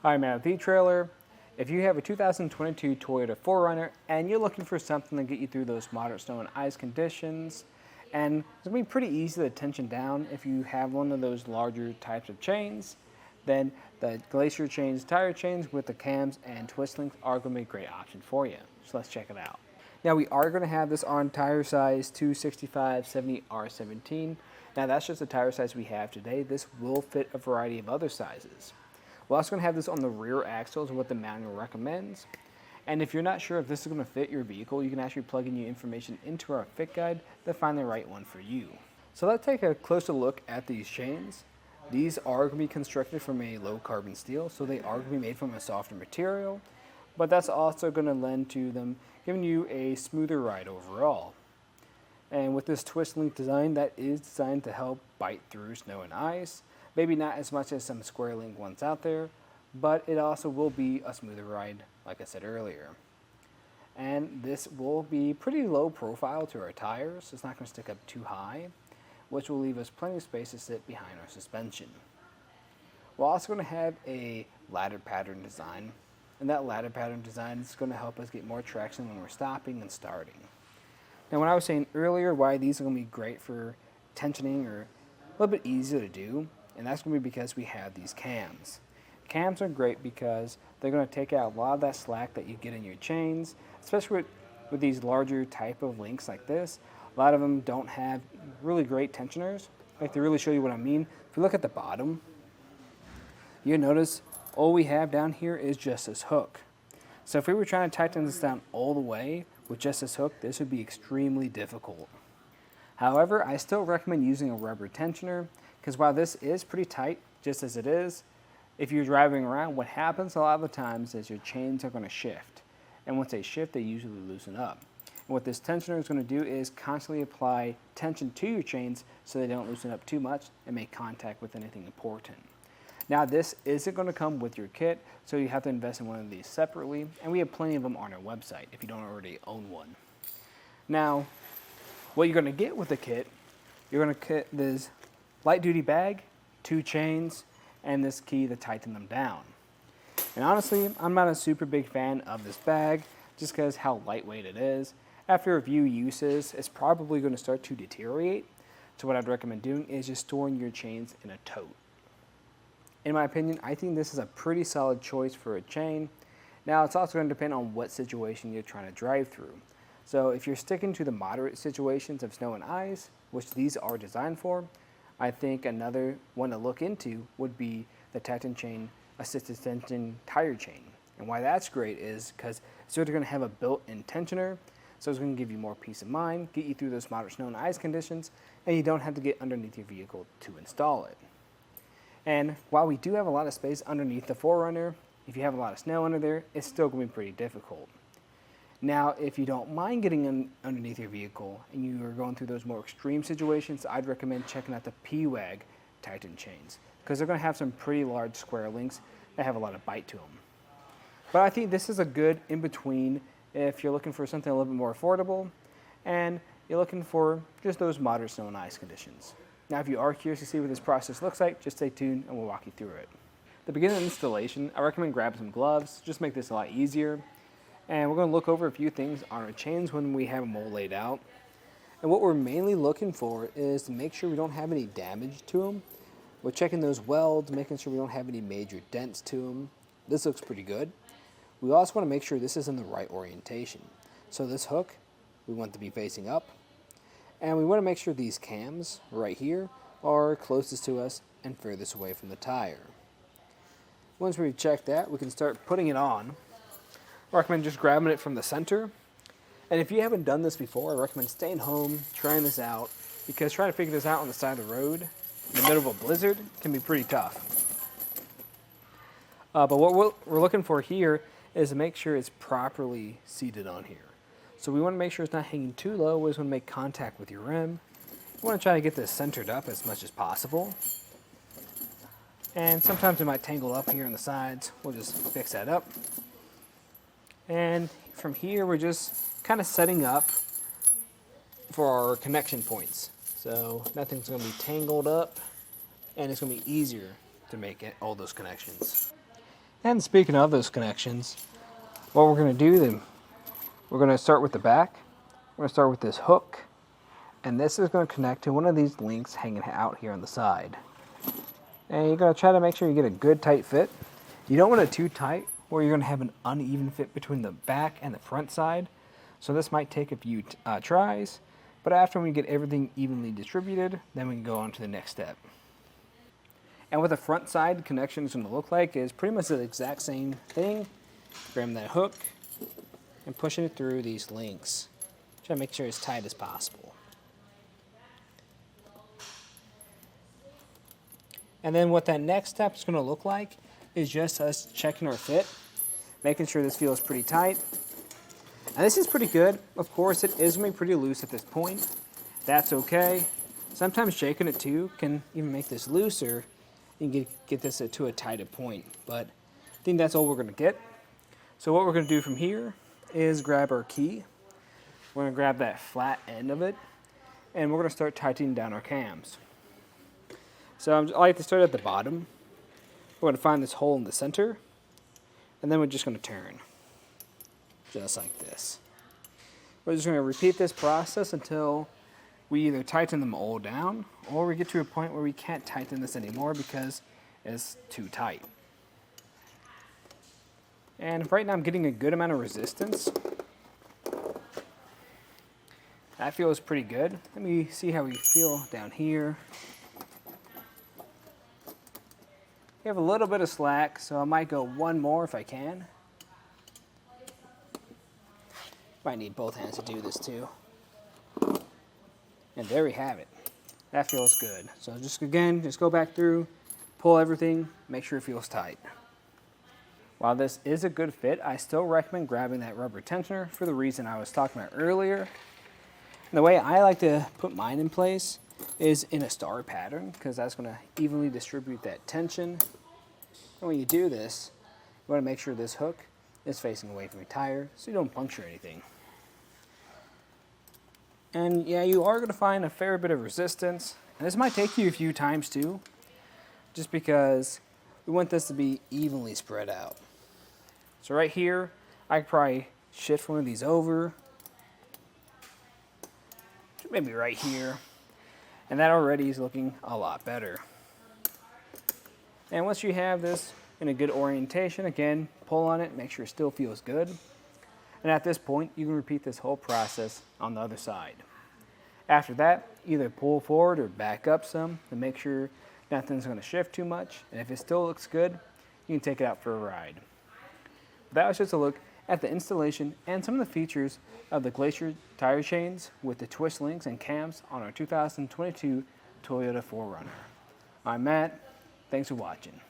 Hi, Matt with eTrailer. If you have a 2022 Toyota 4Runner and you're looking for something to get you through those moderate snow and ice conditions, and it's going to be pretty easy to tension down if you have one of those larger types of chains, then the Glacier Chains tire chains with the cams and twist links are going to be a great option for you. So let's check it out. Now we are going to have this on tire size 265/70R17. Now that's just the tire size we have today. This will fit a variety of other sizes. We're also going to have this on the rear axles, what the manual recommends. And if you're not sure if this is going to fit your vehicle, you can actually plug in your information into our fit guide to find the right one for you. So let's take a closer look at these chains. These are going to be constructed from a low carbon steel, so they are going to be made from a softer material, but that's also going to lend to them giving you a smoother ride overall. And with this twist link design, that is designed to help bite through snow and ice. Maybe not as much as some square link ones out there, but it also will be a smoother ride, like I said earlier. And this will be pretty low profile to our tires. It's not going to stick up too high, which will leave us plenty of space to sit behind our suspension. We're also going to have a ladder pattern design, and that ladder pattern design is going to help us get more traction when we're stopping and starting. Now, when I was saying earlier why these are going to be great for tensioning or a little bit easier to do, and that's going to be because we have these cams. Cams are great because they're going to take out a lot of that slack that you get in your chains, especially with these larger type of links like this. A lot of them don't have really great tensioners. Like, to really show you what I mean, if you look at the bottom, you'll notice all we have down here is just this hook. So if we were trying to tighten this down all the way with just this hook, this would be extremely difficult. However, I still recommend using a rubber tensioner, because while this is pretty tight, just as it is, if you're driving around, what happens a lot of the times is your chains are going to shift. And once they shift, they usually loosen up. And what this tensioner is going to do is constantly apply tension to your chains so they don't loosen up too much and make contact with anything important. Now, this isn't going to come with your kit, so you have to invest in one of these separately, and we have plenty of them on our website if you don't already own one. Now, what you're going to get with the kit, you're going to get this light duty bag, 2 chains, and this key to tighten them down. And honestly, I'm not a super big fan of this bag just because how lightweight it is. After a few uses, it's probably going to start to deteriorate. So what I'd recommend doing is just storing your chains in a tote. In my opinion, I think this is a pretty solid choice for a chain. Now, it's also going to depend on what situation you're trying to drive through. So if you're sticking to the moderate situations of snow and ice, which these are designed for, I think another one to look into would be the Titan Chain Assisted Tension Tire Chain. And why that's great is because it's sort of going to have a built-in tensioner, so it's going to give you more peace of mind, get you through those moderate snow and ice conditions, and you don't have to get underneath your vehicle to install it. And while we do have a lot of space underneath the 4Runner, if you have a lot of snow under there, it's still going to be pretty difficult. Now, if you don't mind getting underneath your vehicle and you are going through those more extreme situations, I'd recommend checking out the P-Wag Titan chains, because they're going to have some pretty large square links that have a lot of bite to them. But I think this is a good in-between if you're looking for something a little bit more affordable and you're looking for just those moderate snow and ice conditions. Now, if you are curious to see what this process looks like, just stay tuned and we'll walk you through it. At the beginning of installation, I recommend grabbing some gloves, just make this a lot easier. And we're going to look over a few things on our chains when we have them all laid out. And what we're mainly looking for is to make sure we don't have any damage to them. We're checking those welds, making sure we don't have any major dents to them. This looks pretty good. We also want to make sure this is in the right orientation. So this hook, we want to be facing up. And we want to make sure these cams right here are closest to us and furthest away from the tire. Once we've checked that, we can start putting it on. I recommend just grabbing it from the center. And if you haven't done this before, I recommend staying home, trying this out, because trying to figure this out on the side of the road in the middle of a blizzard can be pretty tough. But what we're looking for here is to make sure it's properly seated on here. So we want to make sure it's not hanging too low. We just want to make contact with your rim. We want to try to get this centered up as much as possible. And sometimes it might tangle up here on the sides. We'll just fix that up. And from here, we're just kind of setting up for our connection points. So nothing's going to be tangled up, and it's going to be easier to make all those connections. And speaking of those connections, what we're going to do then, we're going to start with the back. We're going to start with this hook, and this is going to connect to one of these links hanging out here on the side. And you're going to try to make sure you get a good tight fit. You don't want it too tight where you're going to have an uneven fit between the back and the front side. So this might take a few tries, but after we get everything evenly distributed, then we can go on to the next step. And what the front side connection is going to look like is pretty much the exact same thing. Grab that hook and pushing it through these links. Try to make sure it's tight as possible. And then what that next step is going to look like is just us checking our fit, making sure this feels pretty tight. And this is pretty good. Of course, it is going to be pretty loose at this point. That's okay. Sometimes shaking it too can even make this looser. You can get this to a tighter point. But I think that's all we're going to get. So what we're going to do from here is grab our key. We're going to grab that flat end of it, and we're going to start tightening down our cams. So I like to start at the bottom. We're going to find this hole in the center, and then we're just going to turn, just like this. We're just going to repeat this process until we either tighten them all down, or we get to a point where we can't tighten this anymore because it's too tight. And right now I'm getting a good amount of resistance. That feels pretty good. Let me see how we feel down here. We have a little bit of slack, so I might go one more if I can. Might need both hands to do this too. And there we have it. That feels good. So just go back through, pull everything, make sure it feels tight. While this is a good fit, I still recommend grabbing that rubber tensioner for the reason I was talking about earlier. And the way I like to put mine in place is in a star pattern, because that's going to evenly distribute that tension. And when you do this, you want to make sure this hook is facing away from your tire so you don't puncture anything. And yeah, you are going to find a fair bit of resistance. And this might take you a few times too, just because we want this to be evenly spread out. So right here, I could probably shift one of these over, maybe right here, and that already is looking a lot better. And once you have this in a good orientation, again, pull on it, make sure it still feels good. And at this point, you can repeat this whole process on the other side. After that, either pull forward or back up some to make sure nothing's going to shift too much. And if it still looks good, you can take it out for a ride. That was just a look at the installation and some of the features of the Glacier Tire Chains with the twist links and cams on our 2022 Toyota 4Runner. I'm Matt. Thanks for watching.